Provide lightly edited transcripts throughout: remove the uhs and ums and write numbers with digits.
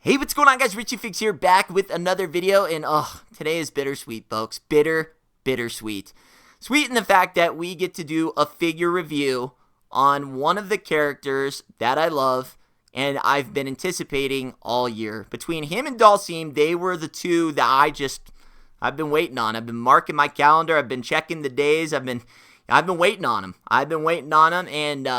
Hey, what's going on, guys? Richie Fix here, back with another video, and today is bittersweet, folks. Bittersweet. Sweet in the fact that we get to do a figure review on one of the characters that I love, and I've been anticipating all year. Between him and Dhalsim, they were the two that I've been waiting on. I've been marking my calendar. I've been checking the days. I've been waiting on them. And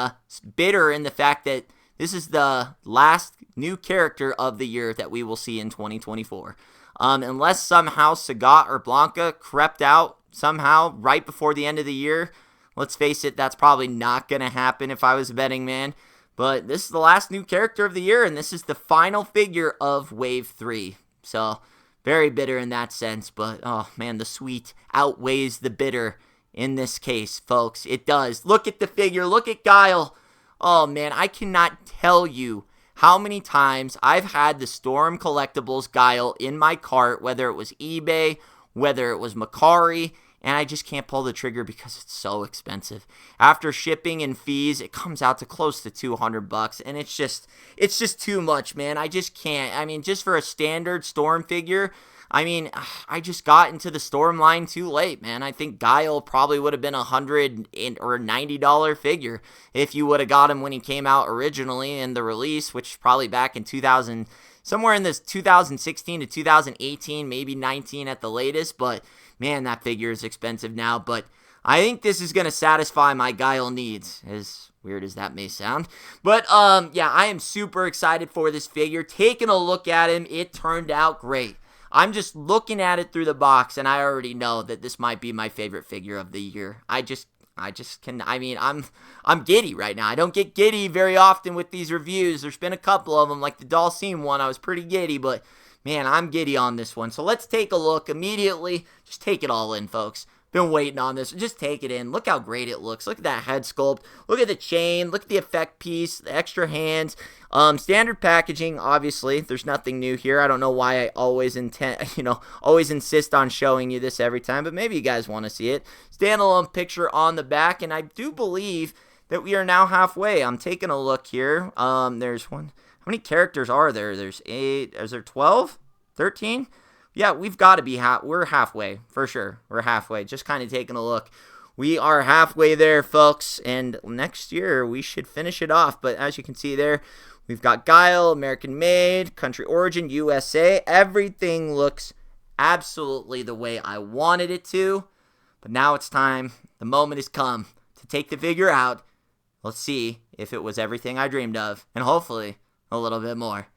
bitter in the fact that this is the last new character of the year that we will see in 2024. Unless somehow SAGAT or BLANKA crept out somehow right before the end of the year. Let's face it, that's probably not going to happen if I was a betting man. But this is the last new character of the year, and this is the final figure of Wave 3. So, very bitter in that sense. But, oh man, the sweet outweighs the bitter in this case, folks. It does. Look at the figure. Look at Guile. Oh man, I cannot tell you how many times I've had the Storm Collectibles Guile in my cart, whether it was eBay, whether it was Macari, and I just can't pull the trigger because it's so expensive. After shipping and fees, it comes out to close to $200, and it's just too much, man. I just can't. I mean, just for a standard Storm figure, I mean, I just got into the Storm line too late, man. I think Guile probably would have been $100 or $90 figure if you would have got him when he came out originally in the release, which is probably back in 2000, somewhere in this 2016 to 2018, maybe 19 at the latest. But man, that figure is expensive now. But I think this is going to satisfy my Guile needs, as weird as that may sound. But yeah, I am super excited for this figure. Taking a look at him, it turned out great. I'm just looking at it through the box, and I already know that this might be my favorite figure of the year. I'm giddy right now. I don't get giddy very often with these reviews. There's been a couple of them, like the Dhalsim one. I was pretty giddy, but man, I'm giddy on this one. So let's take a look immediately. Just take it all in, folks. Been waiting on this. Just take it in. Look how great it looks. Look at that head sculpt. Look at the chain. Look at the effect piece. The extra hands. Standard packaging, obviously. There's nothing new here. I don't know why I always insist on showing you this every time, but maybe you guys want to see it. Standalone picture on the back, and I do believe that we are now halfway. I'm taking a look here. There's one. How many characters are there? There's 8. Is there 12? 13? Yeah, we've got to be we're halfway, for sure. We're halfway. Just kind of taking a look. We are halfway there, folks, and next year we should finish it off. But as you can see there, we've got Guile, American made, country origin, USA. Everything looks absolutely the way I wanted it to. But now it's time. The moment has come to take the figure out. Let's see if it was everything I dreamed of, and hopefully a little bit more.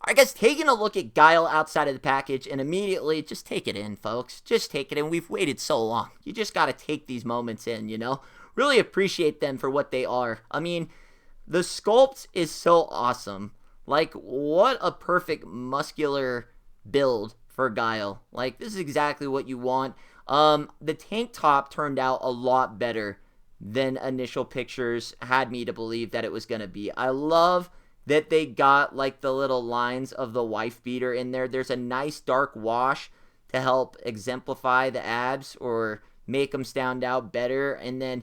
Alright guys, taking a look at Guile outside of the package, and immediately, just take it in, folks. Just take it in. We've waited so long. You just got to take these moments in, you know? Really appreciate them for what they are. I mean, the sculpt is so awesome. Like, what a perfect muscular build for Guile. Like, this is exactly what you want. The tank top turned out a lot better than initial pictures had me to believe that it was going to be. I love that they got like the little lines of the wife beater in there. There's a nice dark wash to help exemplify the abs or make them stand out better. And then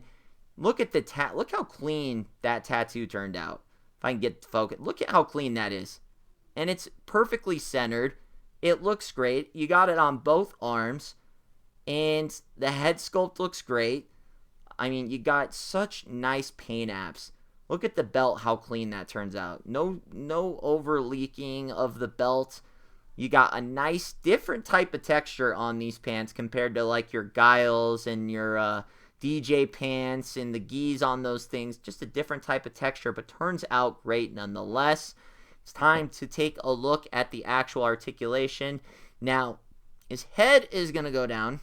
look at the look how clean that tattoo turned out. If I can get focused, look at how clean that is. And it's perfectly centered. It looks great. You got it on both arms. And the head sculpt looks great. I mean, you got such nice paint apps. Look at the belt, how clean that turns out. No over leaking of the belt. You got a nice different type of texture on these pants compared to like your Guiles and your DEEJAY pants and the gis on those things. Just a different type of texture, but turns out great nonetheless. It's time to take a look at the actual articulation. Now, his head is going to go down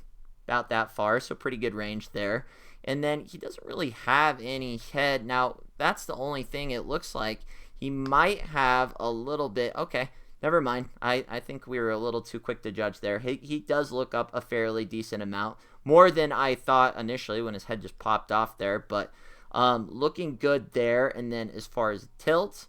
about that far, so pretty good range there. And then he doesn't really have any head. Now, that's the only thing it looks like. He might have a little bit. Okay, never mind. I think we were a little too quick to judge there. He does look up a fairly decent amount. More than I thought initially when his head just popped off there. But looking good there. And then as far as tilt,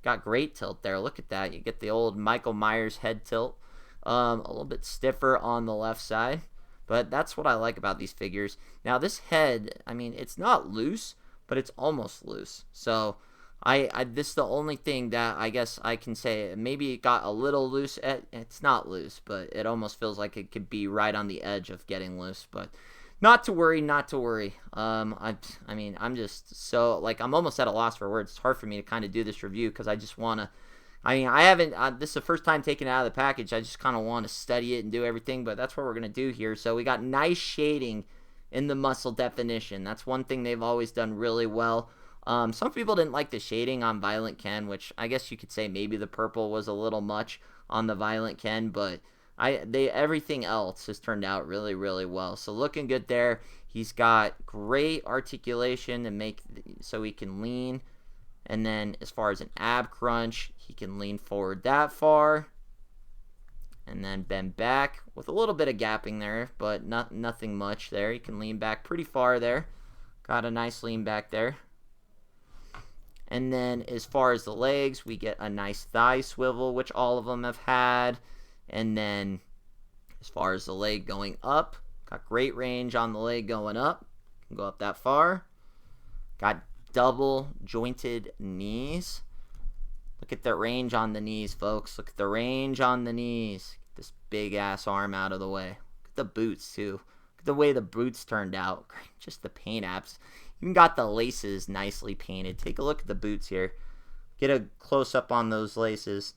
got great tilt there. Look at that. You get the old Michael Myers head tilt. A little bit stiffer on the left side. But that's what I like about these figures. Now this head, I mean, it's not loose, but it's almost loose. So this is the only thing that I guess I can say. Maybe it got a little loose. It's not loose, but it almost feels like it could be right on the edge of getting loose. But not to worry, not to worry. I mean, I'm just so, like, I'm almost at a loss for words. It's hard for me to kind of do this review because I just want to, I mean, I haven't, this is the first time taking it out of the package. I just kind of want to study it and do everything, but that's what we're going to do here. So we got nice shading in the muscle definition. That's one thing they've always done really well. Some people didn't like the shading on Violent Ken, which I guess you could say maybe the purple was a little much on the Violent Ken, but everything else has turned out really, really well. So looking good there. He's got great articulation to make so he can lean. And then as far as an ab crunch, he can lean forward that far and then bend back with a little bit of gapping there, but nothing much there. He can lean back pretty far there. Got a nice lean back there. And then as far as the legs, we get a nice thigh swivel, which all of them have had. And then as far as the leg going up, got great range on the leg going up. Can go up that far. Got double jointed knees. Look at the range on the knees, folks. Look at the range on the knees. Get this big ass arm out of the way. Look at the boots too. Look at the way the boots turned out. Just the paint apps. Even got the laces nicely painted. Take a look at the boots here. Get a close up on those laces.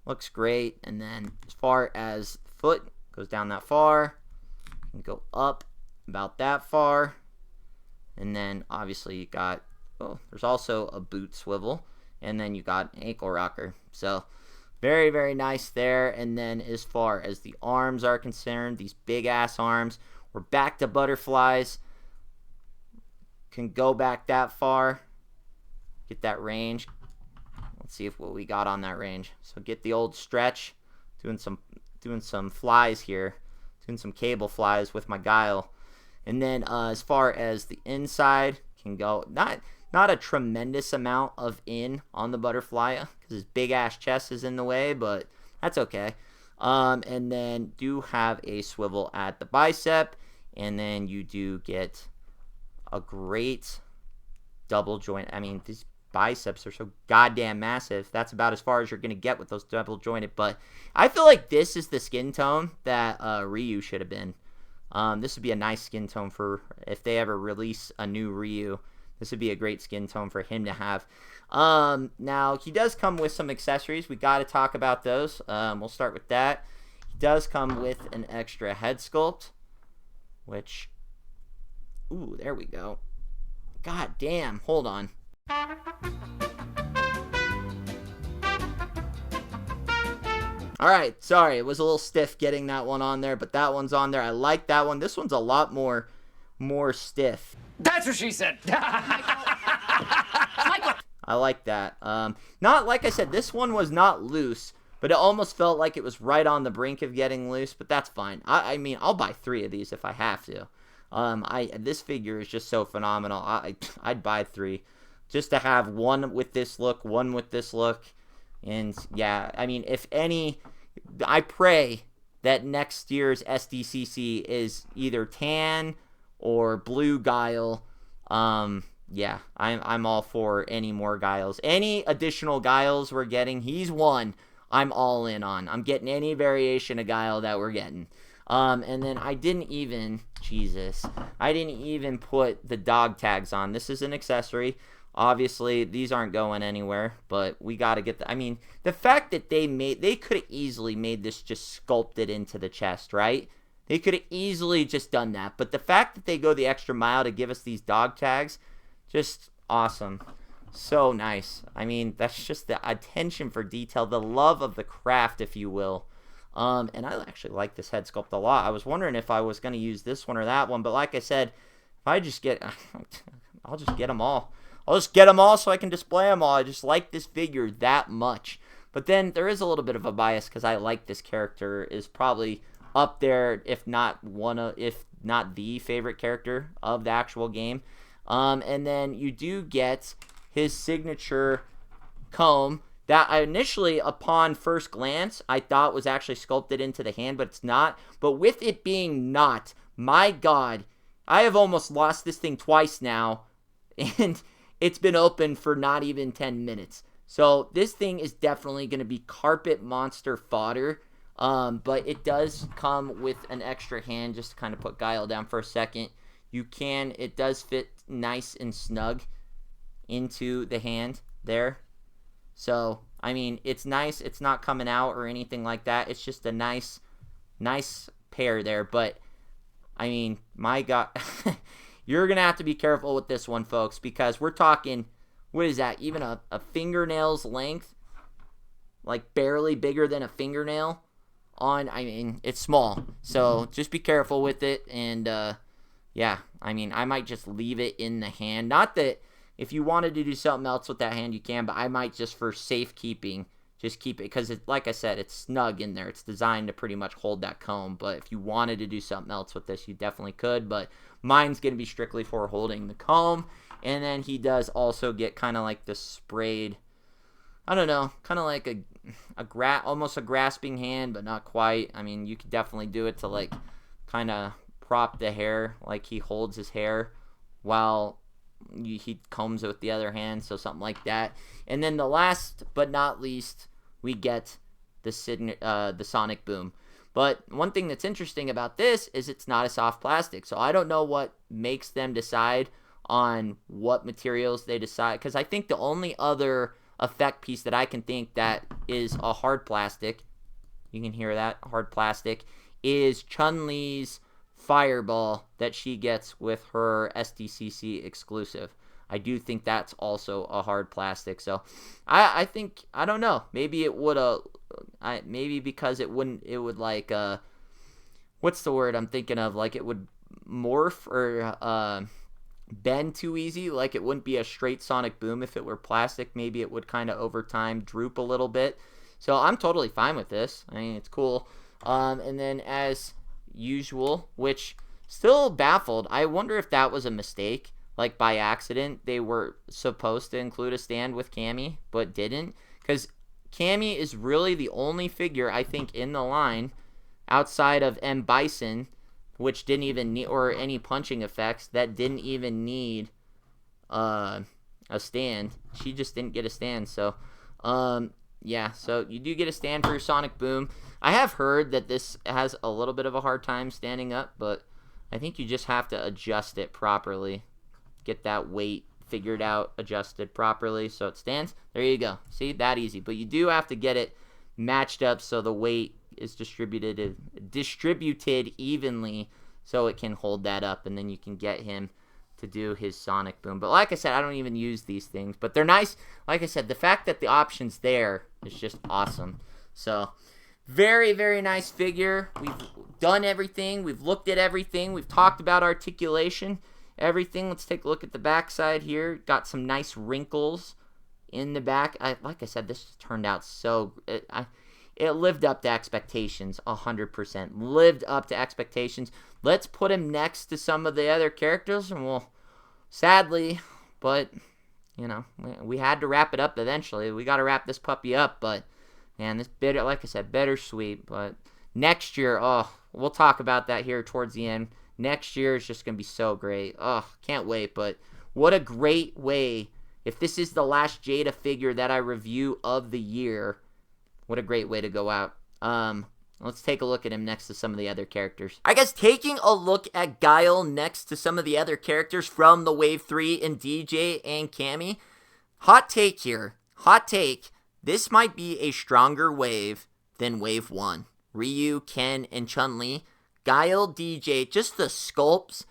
Looks great. And then as far as the foot, goes down that far. And go up about that far. And then obviously you got, oh, there's also a boot swivel. And then you got an ankle rocker. So very, very nice there. And then as far as the arms are concerned, these big ass arms, we're back to butterflies. Can go back that far. Get that range. Let's see what we got on that range. So get the old stretch. Doing some flies here. Doing some cable flies with my Guile. And then as far as the inside, can go not a tremendous amount of in on the butterfly because his big ass chest is in the way, but that's okay. And then do have a swivel at the bicep, and then you do get a great double joint. I mean, these biceps are so goddamn massive. That's about as far as you're going to get with those double jointed. But I feel like this is the skin tone that Ryu should have been. This would be a nice skin tone for if they ever release a new Ryu. This would be a great skin tone for him to have. Now, he does come with some accessories. We got to talk about those. We'll start with that. He does come with an extra head sculpt, which... Ooh, there we go. God damn. Hold on. Alright, sorry. It was a little stiff getting that one on there, but that one's on there. I like that one. This one's a lot more stiff. That's what she said. I like that. Not, like I said, this one was not loose, but it almost felt like it was right on the brink of getting loose, but that's fine. I mean, I'll buy 3 of these if I have to. This figure is just so phenomenal. I'd buy 3 just to have one with this look, one with this look. And yeah, I mean, if any, I pray that next year's SDCC is either tan or blue Guile. Yeah, I'm all for any more Guiles. Any additional Guiles we're getting, he's one I'm all in on. I'm getting any variation of Guile that we're getting. And then I didn't even put the dog tags on. This is an accessory. Obviously, these aren't going anywhere, but we got to get I mean, the fact that they could have easily made this just sculpted into the chest, right? They could have easily just done that. But the fact that they go the extra mile to give us these dog tags, just awesome. So nice. I mean, that's just the attention for detail, the love of the craft, if you will. And I actually like this head sculpt a lot. I was wondering if I was going to use this one or that one, but like I said, if I just get, I'll just get them all. I'll just get them all so I can display them all. I just like this figure that much. But then there is a little bit of a bias because I like this character is probably up there, if not the favorite character of the actual game. And then you do get his signature comb that I initially, upon first glance, I thought was actually sculpted into the hand, but it's not. But with it being not, my God, I have almost lost this thing twice now, and it's been open for not even 10 minutes. So this thing is definitely going to be carpet monster fodder. But it does come with an extra hand, just to kind of put Guile down for a second. It does fit nice and snug into the hand there. So, I mean, it's nice. It's not coming out or anything like that. It's just a nice pair there. But, I mean, my God, you're going to have to be careful with this one, folks, because we're talking, what is that, even a fingernail's length? Like, barely bigger than a fingernail on, I mean, it's small. So, just be careful with it. And, yeah, I mean, I might just leave it in the hand. Not that if you wanted to do something else with that hand, you can, but I might just for safekeeping, just keep it, because like I said, it's snug in there. It's designed to pretty much hold that comb, but if you wanted to do something else with this, you definitely could, but mine's going to be strictly for holding the comb. And then he does also get kind of like the sprayed, I don't know, kind of like almost a grasping hand, but not quite. I mean, you could definitely do it to like kind of prop the hair, like he holds his hair while he combs it with the other hand, so something like that. And then the last but not least, we get the sonic boom. But one thing that's interesting about this is it's not a soft plastic, so I don't know what makes them decide on what materials they decide, because I think the only other effect piece that I can think that is a hard plastic, you can hear that, hard plastic, is Chun-Li's fireball that she gets with her SDCC exclusive. I do think that's also a hard plastic. So I think, I don't know, maybe it would maybe because it would like what's the word I'm thinking of, like it would morph or bend too easy, like it wouldn't be a straight sonic boom if it were plastic. Maybe it would kind of over time droop a little bit. So I'm totally fine with this. I mean, it's cool. And then as usual, which still baffled, I wonder if that was a mistake, like by accident they were supposed to include a stand with CAMMY but didn't, because CAMMY is really the only figure I think in the line outside of M. Bison, which didn't even need, or any punching effects, that didn't even need a stand. She just didn't get a stand. So yeah, so you do get a stand for your sonic boom. I have heard that this has a little bit of a hard time standing up, but I think you just have to adjust it properly. Get that weight figured out, adjusted properly so it stands. There you go. See, that easy. But you do have to get it matched up so the weight is distributed evenly so it can hold that up, and then you can get him to do his sonic boom. But like I said, I don't even use these things, but they're nice. Like I said, the fact that the option's there is just awesome. So very, very nice figure. We've done everything. We've looked at everything. We've talked about articulation, everything. Let's take a look at the back side here. Got some nice wrinkles in the back. Like I said, this turned out so... It lived up to expectations, 100%. Lived up to expectations. Let's put him next to some of the other characters, and we'll... Sadly, but, you know, we had to wrap it up eventually. We got to wrap this puppy up, but... Man, this bitter, like I said, bittersweet. But next year, oh, we'll talk about that here towards the end. Next year is just going to be so great. Oh, can't wait. But what a great way. If this is the last Jada figure that I review of the year, what a great way to go out. Let's take a look at him next to some of the other characters. I guess taking a look at Guile next to some of the other characters from the Wave 3 and DEEJAY and CAMMY. Hot take here. Hot take. This might be a stronger wave than Wave 1. Ryu, Ken, and Chun-Li. Guile, DEEJAY, just the sculpts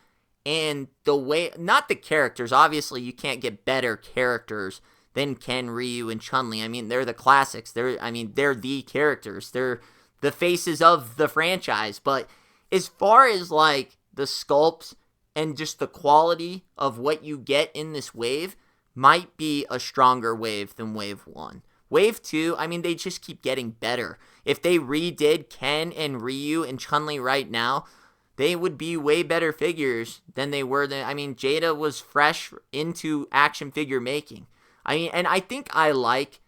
and the way, not the characters. Obviously, you can't get better characters than Ken, Ryu, and Chun-Li. I mean, they're the classics. They're the characters. They're the faces of the franchise. But as far as, like, the sculpts and just the quality of what you get in this wave, might be a stronger wave than Wave 1. Wave 2, I mean, they just keep getting better. If they redid Ken and Ryu and Chun-Li right now, they would be way better figures than they were. I mean, Jada was fresh into action figure making. I mean, and I think I like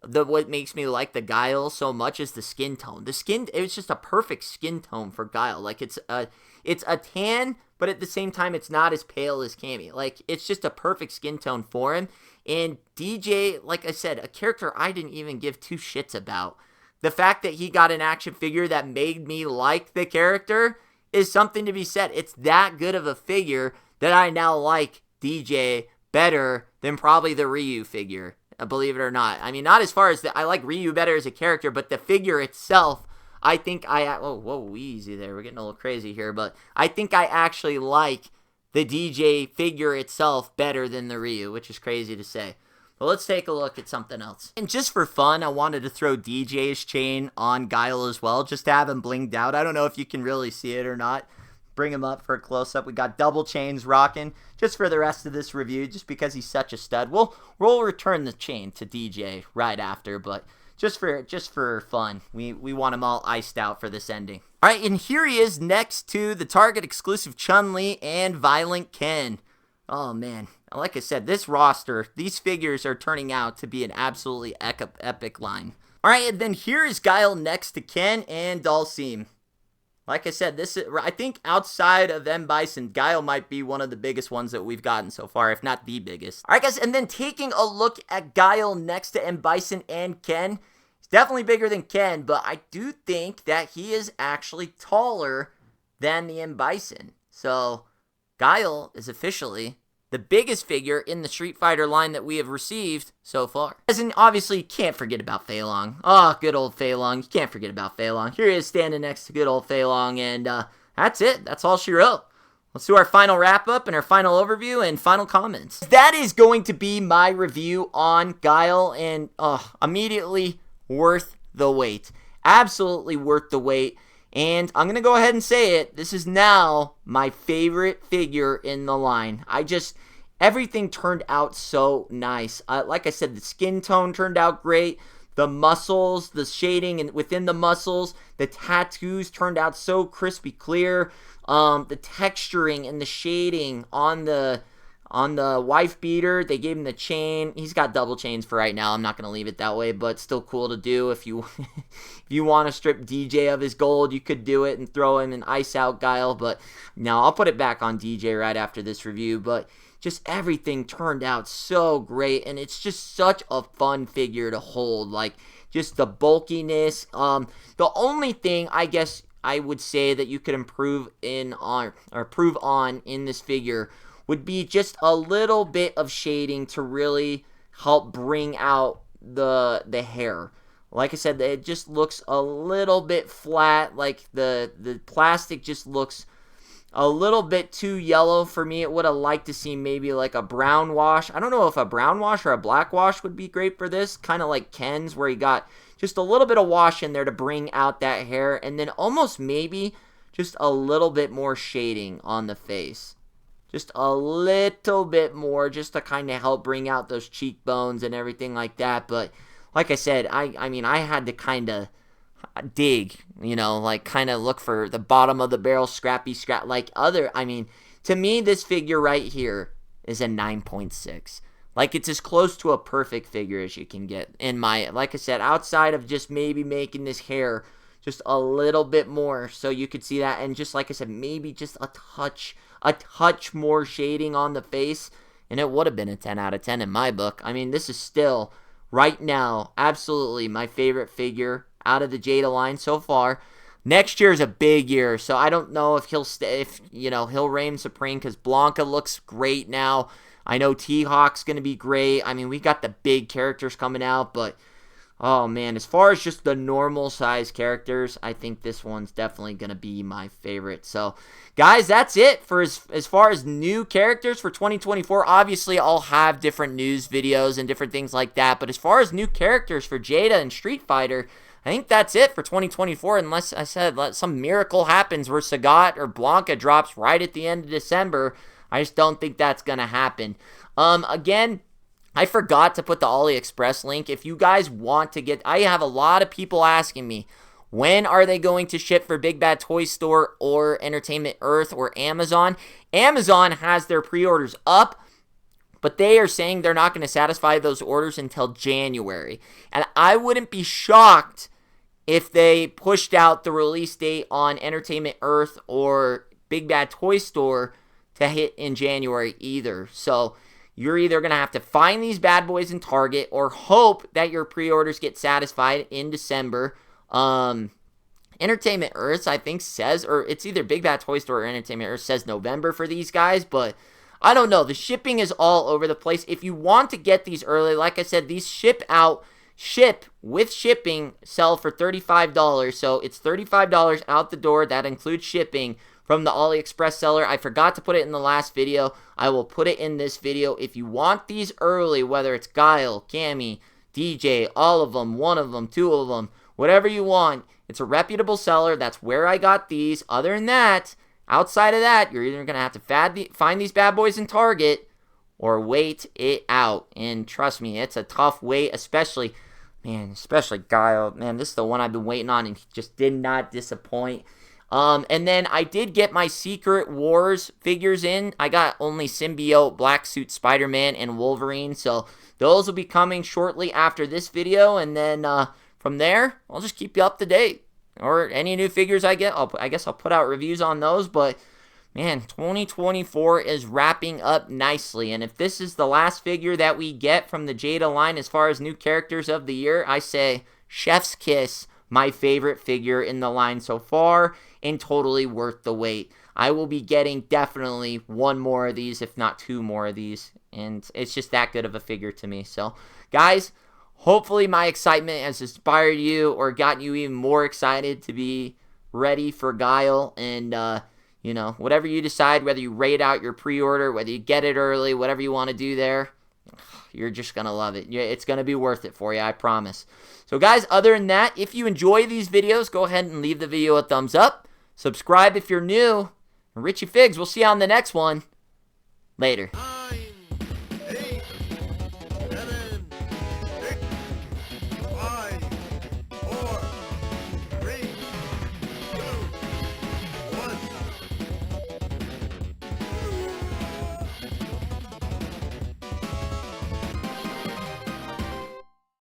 what makes me like the Guile so much is the skin tone. The skin, it's just a perfect skin tone for Guile. Like, it's a tan, but at the same time, it's not as pale as CAMMY. Like, it's just a perfect skin tone for him. And DEEJAY, like I said, a character I didn't even give two shits about. The fact that he got an action figure that made me like the character is something to be said. It's that good of a figure that I now like DEEJAY better than probably the Ryu figure, believe it or not. I mean, not as far as I like Ryu better as a character, but the figure itself, I think whoa, easy there. We're getting a little crazy here, but I think I actually like the DEEJAY figure itself better than the Ryu, which is crazy to say. But let's take a look at something else. And just for fun, I wanted to throw DJ's chain on Guile as well, just to have him blinged out. I don't know if you can really see it or not. Bring him up for a close-up. We got double chains rocking just for the rest of this review, just because he's such a stud. We'll return the chain to DEEJAY right after, but just for fun, we want him all iced out for this ending. All right, and here he is next to the Target exclusive Chun-Li and Violent Ken. Oh man, like I said, this roster, these figures are turning out to be an absolutely epic line. All right, and then here is Guile next to Ken and Dhalsim. Like I said, I think outside of M. Bison, Guile might be one of the biggest ones that we've gotten so far, if not the biggest. All right, guys, and then taking a look at Guile next to M. Bison and Ken. He's definitely bigger than Ken, but I do think that he is actually taller than the M. Bison. So Guile is officially the biggest figure in the Street Fighter line that we have received so far. And obviously, you can't forget about Fei Long. Oh, good old Fei Long. You can't forget about Fei Long. Here he is standing next to good old Fei Long, and that's it. That's all she wrote. Let's do our final wrap-up and our final overview and final comments. That is going to be my review on Guile, and immediately worth the wait. Absolutely worth the wait. And I'm going to go ahead and say it. This is now my favorite figure in the line. Everything turned out so nice. Like I said, the skin tone turned out great. The muscles, the shading and within the muscles, the tattoos turned out so crispy clear. The texturing and the shading on the wife beater, they gave him the chain. He's got double chains for right now. I'm not going to leave it that way, but still cool to do. If you if you want to strip DEEJAY of his gold, you could do it and throw him and ice out Guile. But no, I'll put it back on DEEJAY right after this review. But just everything turned out so great, and it's just such a fun figure to hold. Like, just the bulkiness. The only thing I guess I would say that you could improve on in this figure would be just a little bit of shading to really help bring out the hair. Like I said, it just looks a little bit flat. Like the plastic just looks a little bit too yellow for me. It would have liked to see maybe like a brown wash. I don't know if a brown wash or a black wash would be great for this. Kind of like Ken's, where he got just a little bit of wash in there to bring out that hair. And then almost maybe just a little bit more shading on the face. Just a little bit more, just to kind of help bring out those cheekbones and everything like that. But like I said, I mean, I had to kind of dig, like kind of look for the bottom of the barrel, scrappy. I mean, to me, this figure right here is a 9.6. Like, it's as close to a perfect figure as you can get. Like I said, outside of just maybe making this hair just a little bit more so you could see that. And just like I said, maybe just a touch more shading on the face, and it would have been a 10 out of 10 in my book. I mean, this is still, right now, absolutely my favorite figure out of the Jada line so far. Next year is a big year, so I don't know if he'll stay, he'll reign supreme, because BLANKA looks great now. I know T-Hawk's going to be great. I mean, we got the big characters coming out, but oh man, as far as just the normal size characters, I think this one's definitely going to be my favorite. So, guys, that's it for as far as new characters for 2024. Obviously, I'll have different news videos and different things like that. But as far as new characters for Jada and Street Fighter, I think that's it for 2024, unless I said some miracle happens where SAGAT or BLANKA drops right at the end of December. I just don't think that's going to happen. Again, I forgot to put the AliExpress link. If you guys want to get, I have a lot of people asking me, when are they going to ship for Big Bad Toy Store or Entertainment Earth or Amazon? Amazon has their pre-orders up But they are saying they're not going to satisfy those orders until January. And I wouldn't be shocked if they pushed out the release date on Entertainment Earth or Big Bad Toy Store to hit in January either. So you're either going to have to find these bad boys in Target or hope that your pre-orders get satisfied in December. Entertainment Earth, I think, says, or it's either Big Bad Toy Store or Entertainment Earth says November for these guys, but I don't know. The shipping is all over the place. If you want to get these early, like I said, these ship with shipping, sell for $35. So it's $35 out the door. That includes shipping from the AliExpress seller. I forgot to put it in the last video. I will put it in this video. If you want these early, whether it's Guile, CAMMY, DEEJAY, all of them, one of them, two of them, whatever you want, it's a reputable seller. That's where I got these. Other than that, outside of that, you're either going to have to find these bad boys in Target or wait it out. And trust me, it's a tough wait, especially Guile. Man, this is the one I've been waiting on, and he just did not disappoint. And then I did get my Secret Wars figures in. I got only Symbiote, Black Suit Spider-Man, and Wolverine. So those will be coming shortly after this video. And then from there, I'll just keep you up to date. Or any new figures I get, I guess I'll put out reviews on those. But, man, 2024 is wrapping up nicely. And if this is the last figure that we get from the Jada line as far as new characters of the year, I say chef's kiss, my favorite figure in the line so far, and totally worth the wait. I will be getting definitely one more of these, if not two more of these. And it's just that good of a figure to me. So, guys, hopefully my excitement has inspired you or gotten you even more excited to be ready for Guile. And, you know, whatever you decide, whether you rate out your pre-order, whether you get it early, whatever you want to do there, you're just going to love it. It's going to be worth it for you, I promise. So, guys, other than that, if you enjoy these videos, go ahead and leave the video a thumbs up. Subscribe if you're new. And Richie Figs, we'll see you on the next one. Later.